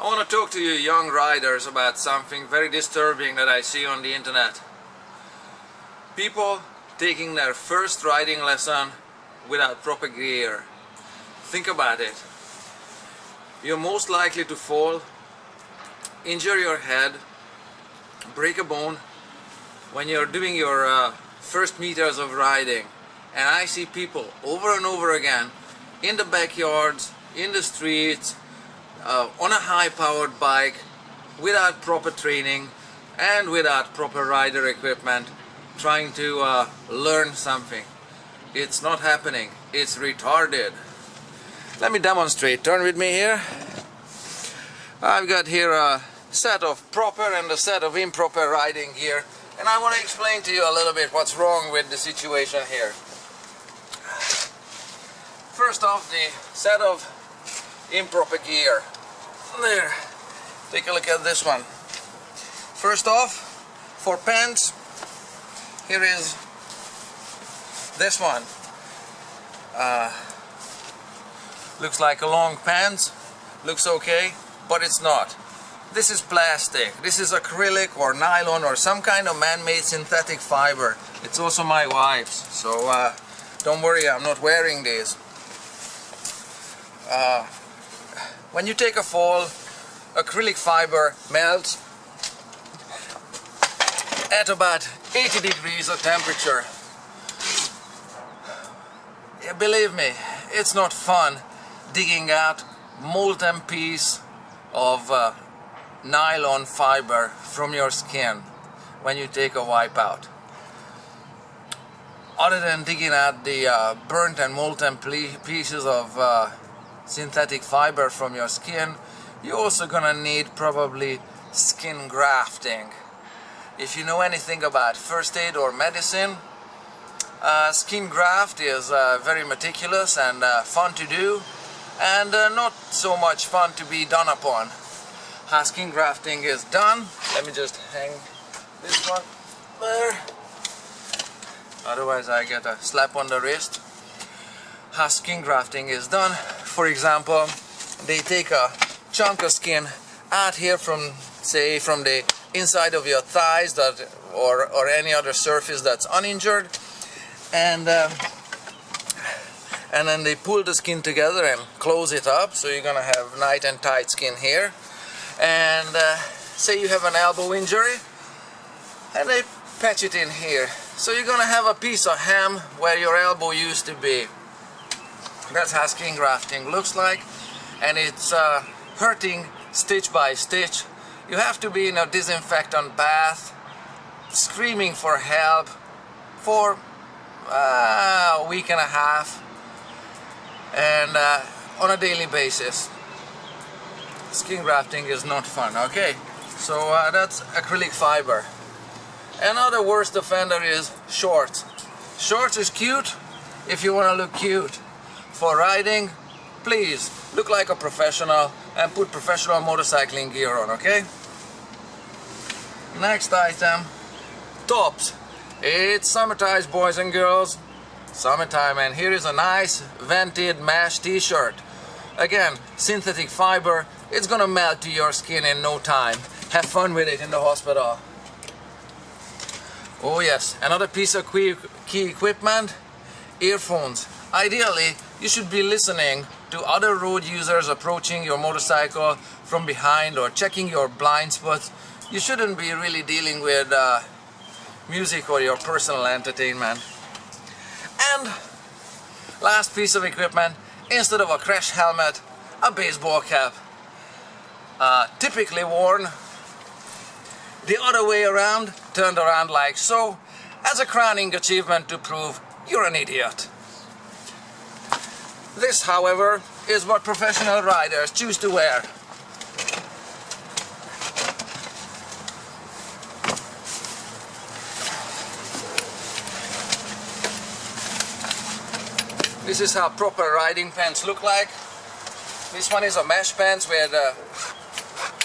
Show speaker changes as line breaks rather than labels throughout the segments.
I want to talk to you young riders about something very disturbing that I see on the internet. People taking their first riding lesson without proper gear. Think about it. You're most likely to fall, injure your head, break a bone when you're doing your first meters of riding. And I see people over and over again in the backyards, in the streets, on a high-powered bike, without proper training and without proper rider equipment, trying to learn something. It's not happening. It's retarded. Let me demonstrate. Turn with me here. I've got here a set of proper and a set of improper riding gear, and I want to explain to you a little bit what's wrong with the situation here. First off, the set of improper gear. There, take a look at this one. First off, for pants, here is this one. Looks like a long pants, looks okay, but it's not. This is plastic. This is acrylic or nylon or some kind of man-made synthetic fiber. It's also my wife's, so don't worry, I'm not wearing these. When you take a fall, acrylic fiber melts at about 80 degrees of temperature. Yeah, believe me, it's not fun digging out molten piece of nylon fiber from your skin when you take a wipe out. Other than digging out the burnt and molten pieces of synthetic fiber from your skin, you're also gonna need probably skin grafting. If you know anything about first aid or medicine, skin graft is very meticulous and fun to do, and not so much fun to be done upon. How skin grafting is done, let me just hang this one there, otherwise I get a slap on the wrist. How skin grafting is done, for example, they take a chunk of skin out here from, say, from the inside of your thighs or any other surface that's uninjured, and then they pull the skin together and close it up, so you're gonna have nice and tight skin here. And say you have an elbow injury, and they patch it in here, so you're gonna have a piece of ham where your elbow used to be. That's how skin grafting looks like, and it's hurting stitch by stitch. You have to be in a disinfectant bath, screaming for help for a week and a half, and on a daily basis. Skin grafting is not fun, okay? So that's acrylic fiber. Another worst offender is shorts. Shorts is cute if you want to look cute. For riding, please look like a professional and put professional motorcycling gear on, okay? Next item, tops. It's summertime, boys and girls. Summertime, and here is a nice vented mesh t-shirt. Again, synthetic fiber. It's gonna melt to your skin in no time. Have fun with it in the hospital. Oh yes, another piece of key equipment, earphones. Ideally, you should be listening to other road users approaching your motorcycle from behind or checking your blind spots. You shouldn't be really dealing with music or your personal entertainment. And last piece of equipment, instead of a crash helmet, a baseball cap. Typically worn the other way around, turned around like so, as a crowning achievement to prove you're an idiot. This, however, is what professional riders choose to wear. This is how proper riding pants look like. This one is a mesh pants with a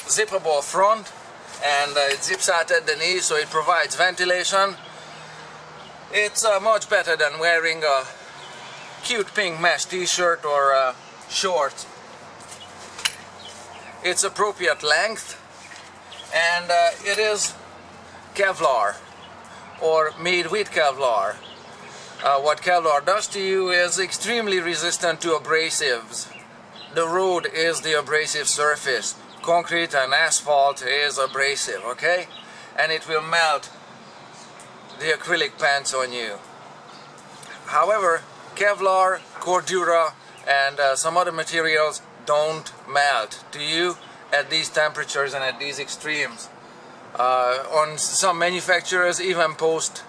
zippable front, and it zips out at the knee, so it provides ventilation. It's much better than wearing a cute pink mesh t-shirt or shorts. its appropriate length, and it is Kevlar or made with Kevlar. What Kevlar does to you is extremely resistant to abrasives. The road is the abrasive surface. Concrete and asphalt is abrasive, okay? And it will melt the acrylic paints on you. However, Kevlar, Cordura, and some other materials don't melt to you at these temperatures and at these extremes. On some manufacturers even post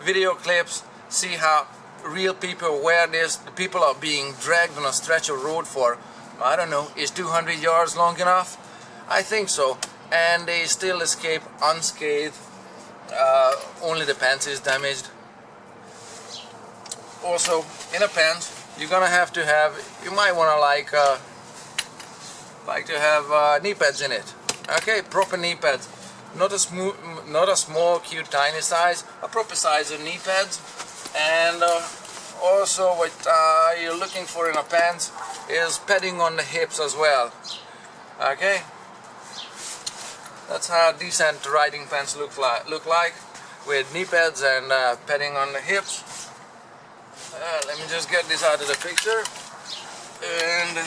video clips, see how real people wear this. The people are being dragged on a stretch of road for, I don't know, is 200 yards long enough? I think so. And they still escape unscathed. Only the pants is damaged. Also, in a pants, you're gonna have to have, you might wanna like to have knee pads in it. Okay, proper knee pads. Not a small, cute, tiny size. A proper size of knee pads. And also, what you're looking for in a pants is padding on the hips as well. Okay, that's how decent riding pants look like, with knee pads and padding on the hips. Let me just get this out of the picture. And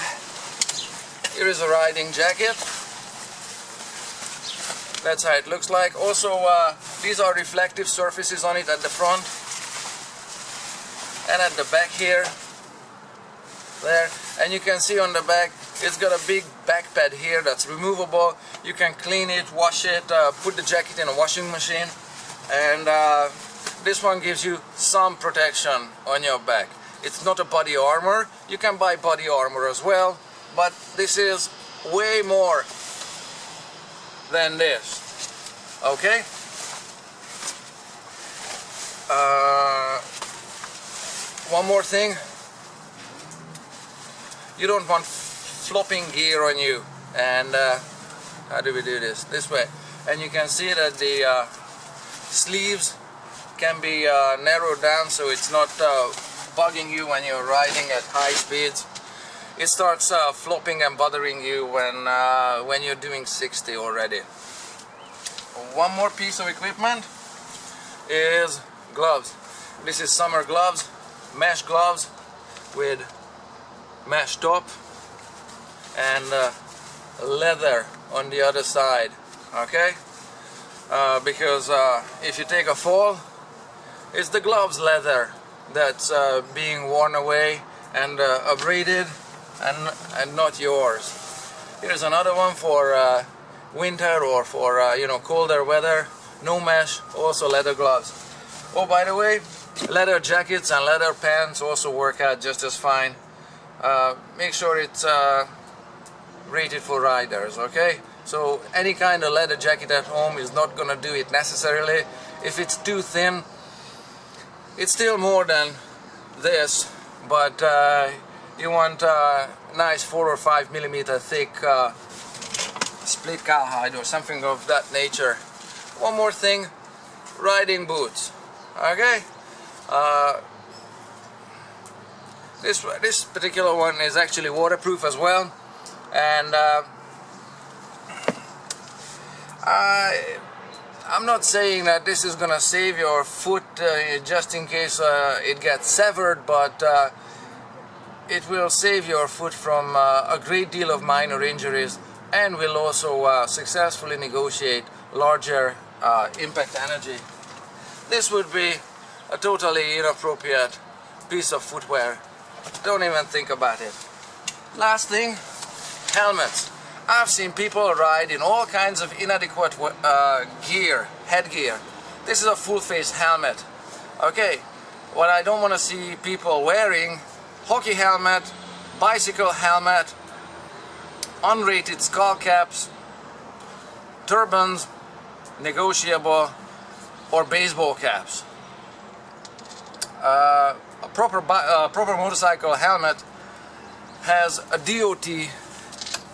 here is a riding jacket. That's how it looks like. Also, these are reflective surfaces on it at the front and at the back here, there. And you can see on the back, it's got a big back pad here that's removable. You can clean it, wash it, put the jacket in a washing machine, and this one gives you some protection on your back. It's not a body armor. You can buy body armor as well, but this is way more than this. Okay? One more thing. You don't want flopping gear on you. And how do we do this? This way. And you can see that the sleeves can be narrowed down so it's not bugging you when you're riding at high speeds. It starts flopping and bothering you when you're doing 60 already. One more piece of equipment is gloves. This is summer gloves, mesh gloves with mesh top and leather on the other side. Okay, because if you take a fall, it's the gloves leather that's being worn away and abraded, and not yours. Here's another one for winter or for colder weather. No mesh, also leather gloves. Oh, by the way, leather jackets and leather pants also work out just as fine. Make sure it's rated for riders, okay? So any kind of leather jacket at home is not gonna do it necessarily. If it's too thin, it's still more than this, but you want a nice 4 or 5 millimeter thick split cowhide or something of that nature. One more thing, riding boots. Okay, this particular one is actually waterproof as well, and I'm not saying that this is gonna save your foot just in case it gets severed, but it will save your foot from a great deal of minor injuries, and will also successfully negotiate larger impact energy. This would be a totally inappropriate piece of footwear. Don't even think about it. Last thing, helmets. I've seen people ride in all kinds of inadequate gear, headgear. This is a full face helmet. Okay, what I don't want to see people wearing: hockey helmet, bicycle helmet, unrated skull caps, turbans, negotiable, or baseball caps. A proper motorcycle helmet has a DOT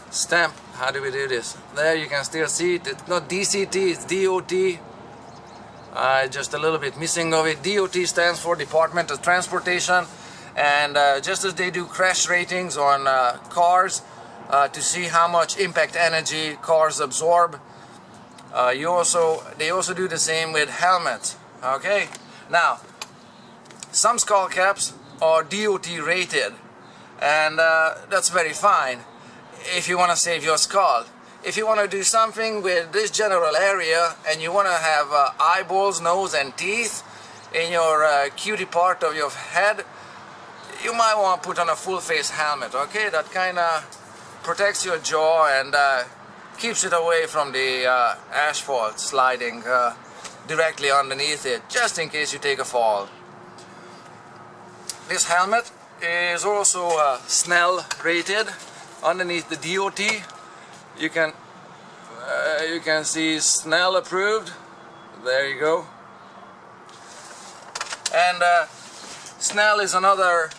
stamp. How do we do this? There you can still see it. It's not DCT, it's DOT. Just a little bit missing of it. DOT stands for Department of Transportation, and just as they do crash ratings on cars to see how much impact energy cars absorb, they also do the same with helmets. Okay, now some skull caps are DOT rated, and that's very fine if you want to save your skull. If you want to do something with this general area and you want to have eyeballs, nose and teeth in your cutie part of your head, you might want to put on a full face helmet. Okay, that kind of protects your jaw and keeps it away from the asphalt sliding directly underneath it, just in case you take a fall. This helmet is also Snell rated underneath the DOT. You can see Snell approved. There you go. And Snell is another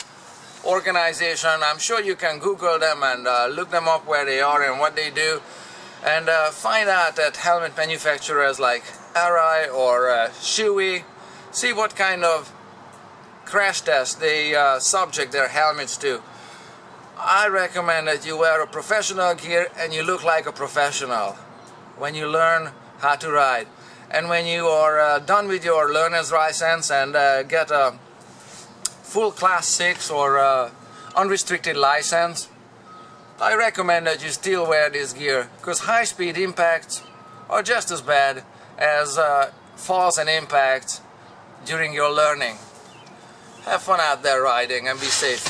organization. I'm sure you can Google them and look them up where they are and what they do, and find out at helmet manufacturers like Arai or Shoei. See what kind of crash test they subject their helmets to. I recommend that you wear a professional gear and you look like a professional when you learn how to ride. And when you are done with your learner's license and get a full class 6 or unrestricted license, I recommend that you still wear this gear, because high-speed impacts are just as bad as falls and impacts during your learning. Have fun out there riding and be safe.